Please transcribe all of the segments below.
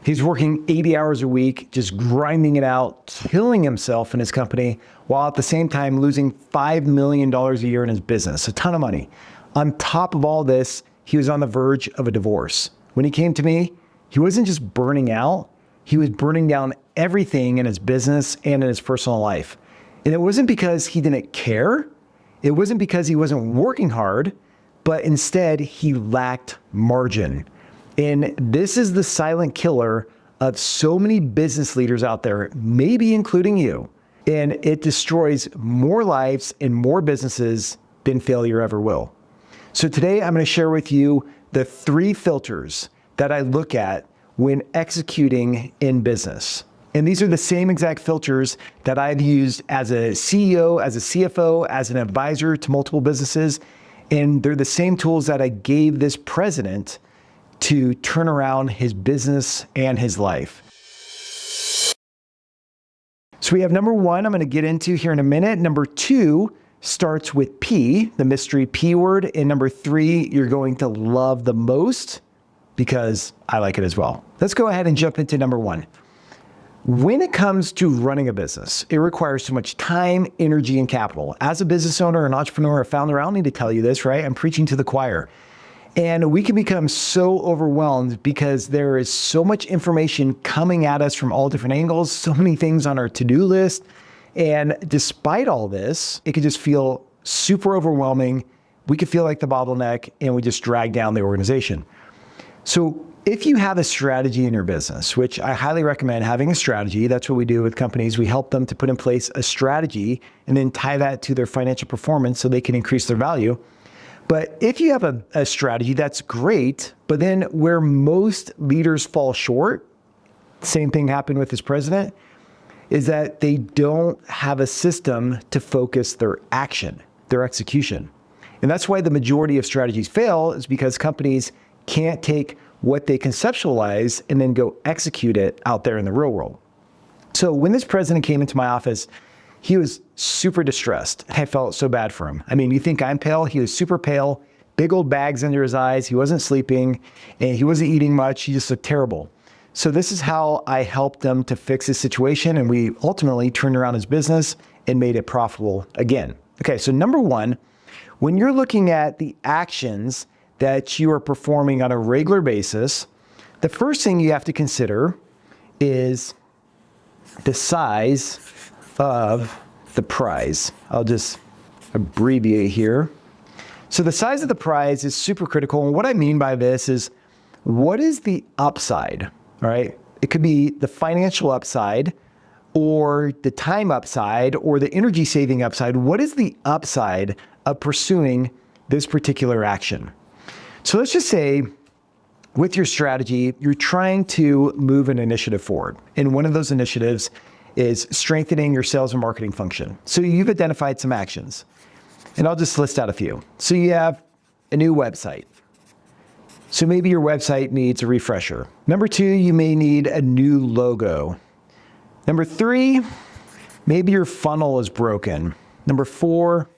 He's working 80 hours a week, just grinding it out, killing himself in his company, while at the same time losing $5 million a year in his business, a ton of money. On top of all this, he was on the verge of a divorce. When he came to me, he wasn't just burning out, he was burning down everything in his business and in his personal life. And it wasn't because he didn't care. It wasn't because he wasn't working hard, but instead he lacked margin. And this is the silent killer of so many business leaders out there, maybe including you. And it destroys more lives and more businesses than failure ever will. So today I'm going to share with you the 3 filters that I look at when executing in business. And these are the same exact filters that I've used as a CEO, as a CFO, as an advisor to multiple businesses. And they're the same tools that I gave this president to turn around his business and his life. So we have number 1, I'm going to get into here in a minute. Number 2 starts with P, the mystery P word. And number 3, you're going to love the most because I like it as well. Let's go ahead and jump into number 1. When it comes to running a business, it requires so much time, energy, and capital. As a business owner, an entrepreneur, a founder, I don't need to tell you this, right? I'm preaching to the choir. And we can become so overwhelmed because there is so much information coming at us from all different angles, so many things on our to-do list. And despite all this, it could just feel super overwhelming. We could feel like the bottleneck and we just drag down the organization. So if you have a strategy in your business, which I highly recommend having a strategy, that's what we do with companies. We help them to put in place a strategy and then tie that to their financial performance so they can increase their value. But if you have a strategy, that's great. But then where most leaders fall short, same thing happened with this president, is that they don't have a system to focus their action, their execution. And that's why the majority of strategies fail, is because companies can't take what they conceptualize and then go execute it out there in the real world. So when this president came into my office, he was super distressed. I felt so bad for him. I mean, you think I'm pale? He was super pale, big old bags under his eyes. He wasn't sleeping and he wasn't eating much. He just looked terrible. So this is how I helped him to fix his situation. And we ultimately turned around his business and made it profitable again. Okay, so number 1, when you're looking at the actions that you are performing on a regular basis, the first thing you have to consider is the size of the prize. I'll just abbreviate here. So the size of the prize is super critical. And what I mean by this is, what is the upside? All right. It could be the financial upside or the time upside or the energy saving upside. What is the upside of pursuing this particular action? So let's just say with your strategy, you're trying to move an initiative forward. And one of those initiatives is strengthening your sales and marketing function. So you've identified some actions, and I'll just list out a few. So you have a new website. So maybe your website needs a refresher. Number 2, you may need a new logo. Number 3, maybe your funnel is broken. Number 4,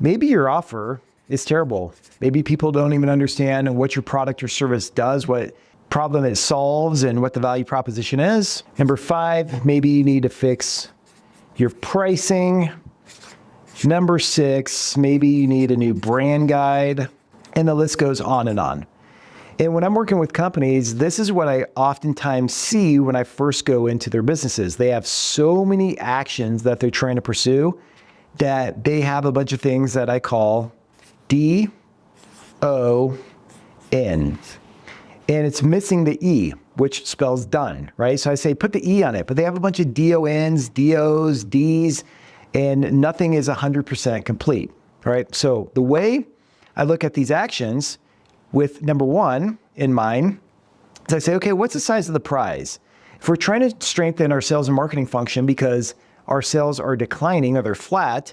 maybe your offer is terrible. Maybe people don't even understand what your product or service does, what problem it solves, and what the value proposition is. Number 5, maybe you need to fix your pricing. Number 6, maybe you need a new brand guide, and the list goes on and on. And when I'm working with companies, this is what I oftentimes see when I first go into their businesses. They have so many actions that they're trying to pursue that they have a bunch of things that I call D-O-N. And it's missing the E, which spells done, right? So I say, put the E on it, but they have a bunch of D-O-Ns, D-Os, Ds, and nothing is 100% complete, right? So the way I look at these actions with number 1 in mind is I say, okay, what's the size of the prize? If we're trying to strengthen our sales and marketing function because our sales are declining or they're flat,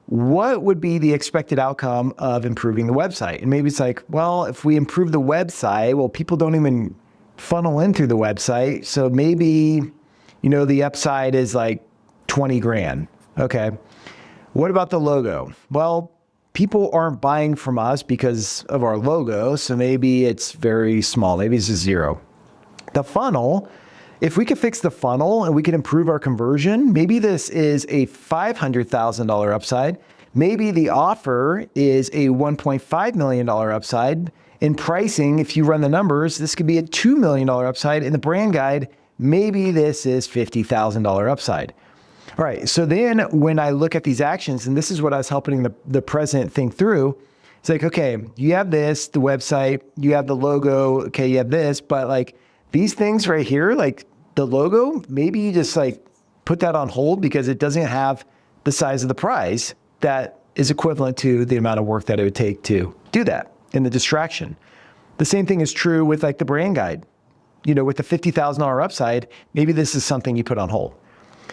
what would be the expected outcome of improving the website? And maybe it's like, well, if we improve the website, well, people don't even funnel in through the website. So maybe, the upside is like 20 grand. Okay. What about the logo? Well, people aren't buying from us because of our logo. So maybe it's very small. Maybe it's a 0. The funnel, if we could fix the funnel and we can improve our conversion, maybe this is a $500,000 upside. Maybe the offer is a $1.5 million upside. In pricing, if you run the numbers, this could be a $2 million upside. In the brand guide, maybe this is $50,000 upside. All right, so then when I look at these actions, and this is what I was helping the president think through, it's like, okay, you have this, the website, you have the logo, okay, you have this, but like these things right here, like the logo, maybe you just like put that on hold because it doesn't have the size of the prize that is equivalent to the amount of work that it would take to do that in the distraction. The same thing is true with like the brand guide. You know, with the $50,000 upside, maybe this is something you put on hold.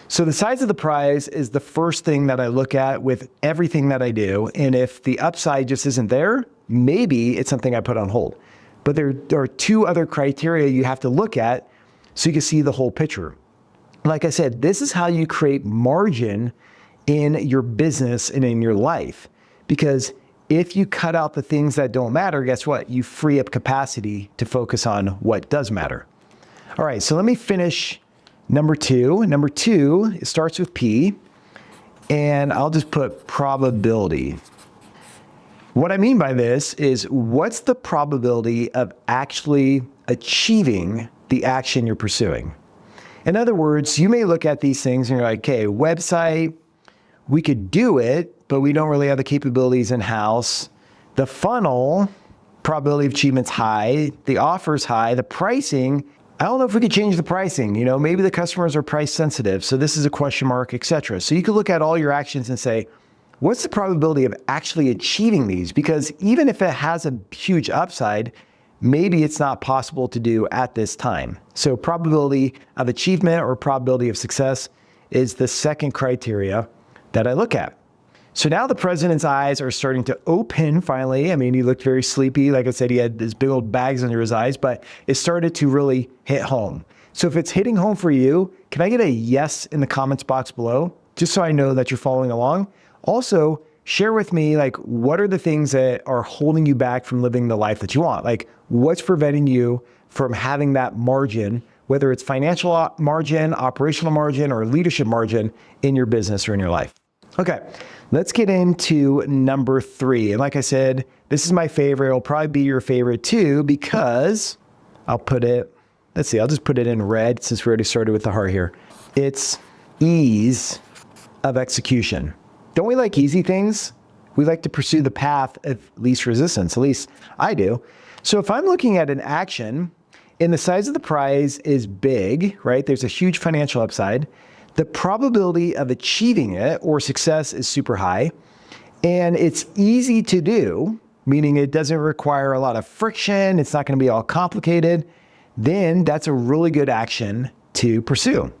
So the size of the prize is the first thing that I look at with everything that I do. And if the upside just isn't there, maybe it's something I put on hold. But there are two other criteria you have to look at so you can see the whole picture. Like I said, this is how you create margin in your business and in your life. Because if you cut out the things that don't matter, guess what? You free up capacity to focus on what does matter. All right, so let me finish number two. Number two, it starts with P, and I'll just put probability. What I mean by this is what's the probability of actually achieving the action you're pursuing? In other words, you may look at these things and you're like, okay, website, we could do it, but we don't really have the capabilities in-house. The funnel, probability of achievement's high. The offer's high. The pricing, I don't know if we could change the pricing. You know, maybe the customers are price sensitive, so this is a question mark, etc. So you could look at all your actions and say, what's the probability of actually achieving these? Because even if it has a huge upside, maybe it's not possible to do at this time. So probability of achievement or probability of success is the second criteria that I look at. So now the president's eyes are starting to open finally. I mean, he looked very sleepy. Like I said, he had these big old bags under his eyes, but it started to really hit home. So if it's hitting home for you, can I get a yes in the comments box below? Just so I know that you're following along. Also, share with me, like, what are the things that are holding you back from living the life that you want? Like, what's preventing you from having that margin, whether it's financial margin, operational margin, or leadership margin in your business or in your life? Okay, let's get into number three. And like I said, this is my favorite. It'll probably be your favorite too, because I'll put it, let's see, I'll just put it in red since we already started with the heart here. It's ease of execution. Don't we like easy things? We like to pursue the path of least resistance, at least I do. So if I'm looking at an action and the size of the prize is big, right? There's a huge financial upside. The probability of achieving it or success is super high, and it's easy to do, meaning it doesn't require a lot of friction. It's not going to be all complicated. Then that's a really good action to pursue.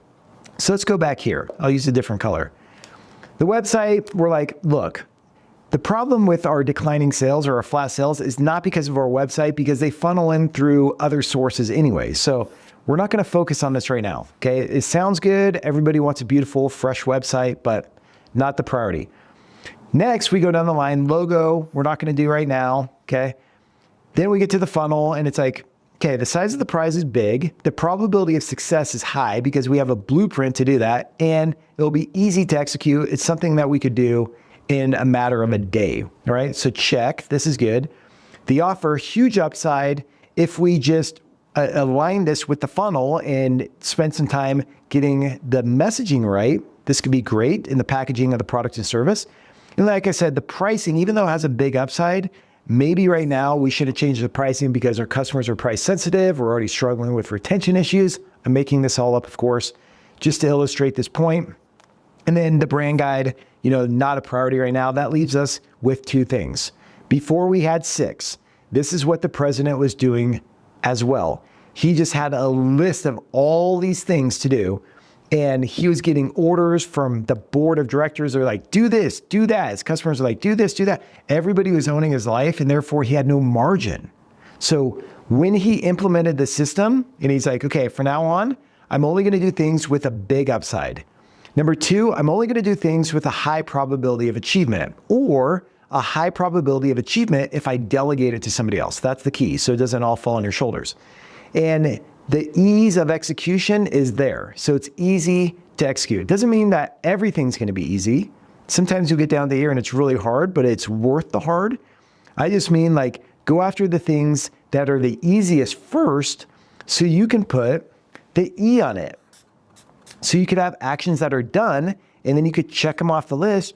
So let's go back here. I'll use a different color. The website, we're like, look, the problem with our declining sales or our flat sales is not because of our website, because they funnel in through other sources anyway. So we're not going to focus on this right now, okay? It sounds good. Everybody wants a beautiful, fresh website, but not the priority. Next, we go down the line, logo, we're not going to do right now, okay? Then we get to the funnel, and it's like, okay, the size of the prize is big. The probability of success is high because we have a blueprint to do that, and it'll be easy to execute. It's something that we could do in a matter of a day, all right? So check, this is good. The offer, huge upside. If we just align this with the funnel and spend some time getting the messaging right, this could be great in the packaging of the product and service. And like I said, the pricing, even though it has a big upside, maybe right now we should have changed the pricing because our customers are price sensitive. We're already struggling with retention issues. I'm making this all up, of course, just to illustrate this point. And then the brand guide, you know, not a priority right now. That leaves us with two things. Before we had 6. This is what the president was doing as well. He just had a list of all these things to do, and he was getting orders from the board of directors. They're like, do this, do that. His customers are like, do this, do that. Everybody was owning his life, and therefore he had no margin. So when he implemented the system, and he's like, okay, from now on, I'm only going to do things with a big upside. Number 2, I'm only going to do things with a high probability of achievement, or a high probability of achievement if I delegate it to somebody else. That's the key, so it doesn't all fall on your shoulders. And The ease of execution is there. So it's easy to execute. It doesn't mean that everything's going to be easy. Sometimes you get down to here and it's really hard, but it's worth the hard. I just mean like go after the things that are the easiest first so you can put the E on it. So you could have actions that are done and then you could check them off the list,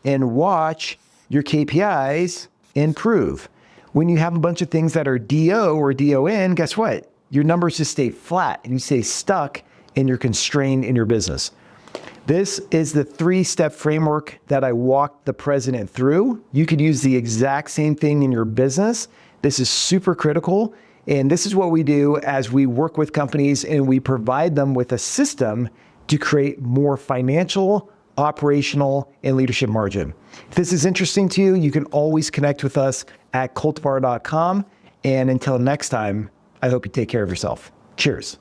and watch your KPIs improve. When you have a bunch of things that are DO or DON, guess what? Your numbers just stay flat and you stay stuck and you're constrained in your business. This is the 3-step framework that I walked the president through. You could use the exact same thing in your business. This is super critical. And this is what we do as we work with companies and we provide them with a system to create more financial, operational, and leadership margin. If this is interesting to you, you can always connect with us at coltivar.com. And until next time, I hope you take care of yourself. Cheers.